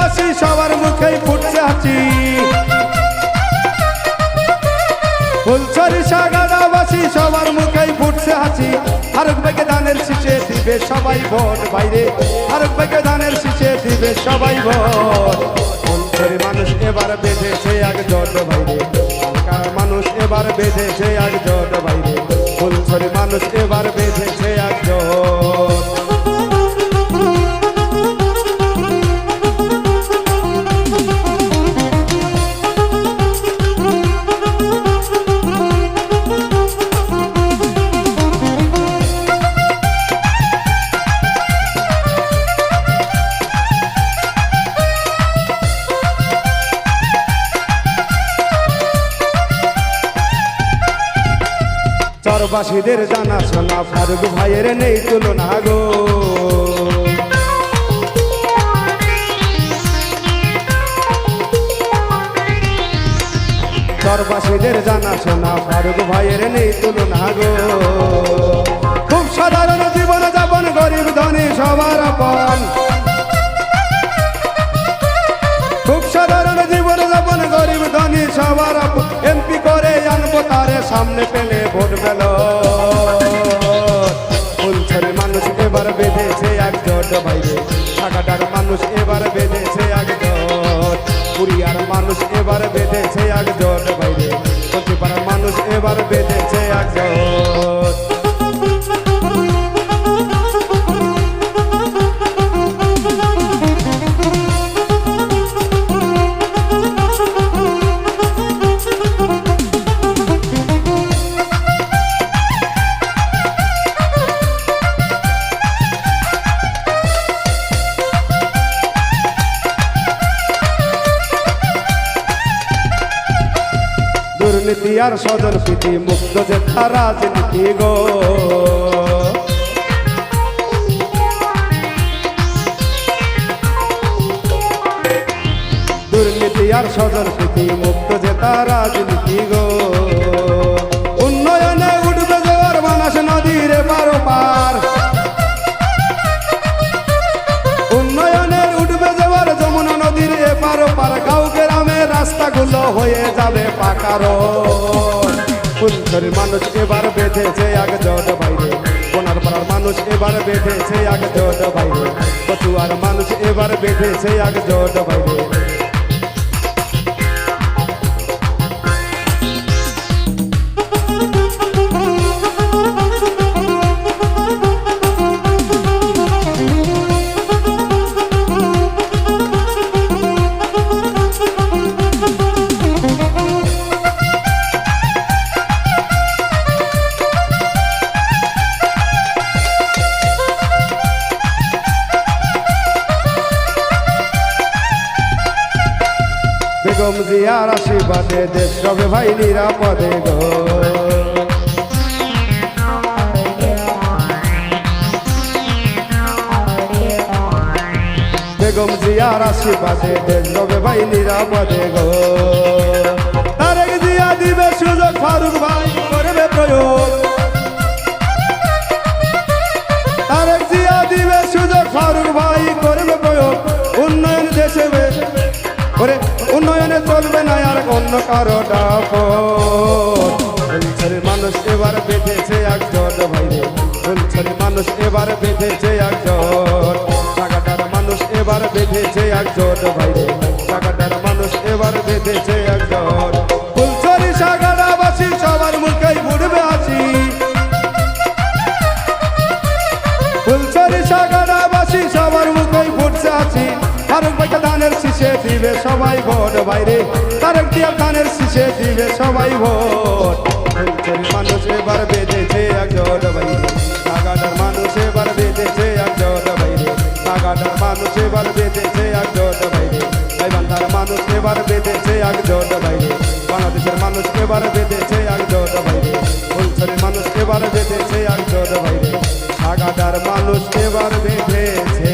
সাগাদাবাসী সবার মুখেই ফুটছে হাসি। ফুলছড়ি সাগাদাবাসী সবার মুখেই ফুটছে হাসি। ফারুক ভাইকে ধানের শীষে দিবে সবাই ভোট বাইরে, ফারুক ভাইকে ধানের শীষে দিবে সবাই ভোট। ফুলছড়ি মানুষ এবার বেঁধেছে একজোট বাইরে, হালকার মানুষ এবার বেঁধেছে একজোট বাইরে, ফুলছড়ি মানুষ এবার বেঁধেছে একজোট। চরবাসীদের জানা শোনা ফারুক ভাইয়ের নেই তুলনা গো। চরবাসীদের জানা শোনা ফারুক ভাইয়ের নেই তুলনা গো। খুব সাধারণ জীবন যাপন গরিব ধনী সবার আপন, খুব সাধারণ জীবন যাপন গরিব ধনী সবার আপন। এমপি করে আনবো তারে সামনে পেলে ভোট পেল। ফুলছড়ি মানুষ এবার বেঁধেছে একজোট বাইরে, ঢাকাটার মানুষ এবার বেঁধেছে একজোট, পুরিয়ার মানুষ এবার বেঁধেছে একজোট বাইরে, কচিপাড়ার মানুষ এবার বেঁধেছে একজোট। দুর্নীতি আর স্বজন প্রীতি মুক্ত যেথা রাজনীতি গো। দুর্নীতি আর স্বজন প্রীতি মুক্ত যেথা রাজনীতি গো। উন্নয়নে উঠবে জোয়ার মানস নদীর পার পার, উন্নয়নের উঠবে জোয়ার যমুনা নদীর এপার পার। গাঁও গ্রামে রাস্তাগুলো হয়ে যাবে পাকা রোড। ফুলছড়ির মানুষ এবার বেঁধেছে একজোট বাইরে, কোনারপাড়ার মানুষ এবার বেঁধেছে একজোট বাইরে, কচুয়ার মানুষ এবার বেঁধেছে একজোট বাইরে। বেগম জিয়ার আশীর্বাদে দেশ রবে ভাই নিরাপদে গো। বেগম জিয়ার আশীর্বাদে দেশ রবে ভাই নিরাপদে গো। তারেক জিয়া দিবে সুযোগ, ফারুক ভাই করবে প্রয়োগ। তারেক জিয়া দিবে সুযোগ, ফারুক ভাই করবে প্রয়োগ। উন্নয়ন দেশে ওরে উন্নয়নে চলবে না আর অন্য কারো ডাকত। ফুলছড়ির মানুষ এবার বেঁধেছে একজোট বাইরে, ফুলছড়ির মানুষ এবার বেঁধেছে একজোট, ঢাকাটার মানুষ এবার বেঁধেছে একজোট বাইরে, ঢাকাটার মানুষ এবার বেঁধেছে একজোট। ফুলছড়ি সাগাদাবাসী সবার মুখেই ফুটবে হাসি। ফুলছড়ি সাগাদাবাসী সবার মুখেই ফুটছে হাসি। ফারুক ভাইকে ধানের শীষে দিবে সবাই ভোট বাইরে, তারেক জিয়া ধানের শীষে দিবে সবাই ভোট। ফুলছড়ি মানুষ এবার বেঁধেছে একজোট বাইরে, ঢাকাটার মানুষ এবার বেঁধেছে একজোট বাইরে, ঢাকাটার মানুষ এবার বেঁধেছে একজোট বাইরে, গাইবান্ধার মানুষ এবার বেঁধেছে একজোট বাইরে, বাংলাদেশের মানুষ এবার বেঁধেছে একজোট বাইরে, ফুলছড়ির মানুষ এবার বেঁধেছে একজোট বাইরে, ঢাকাটার মানুষ এবার বেঁধেছে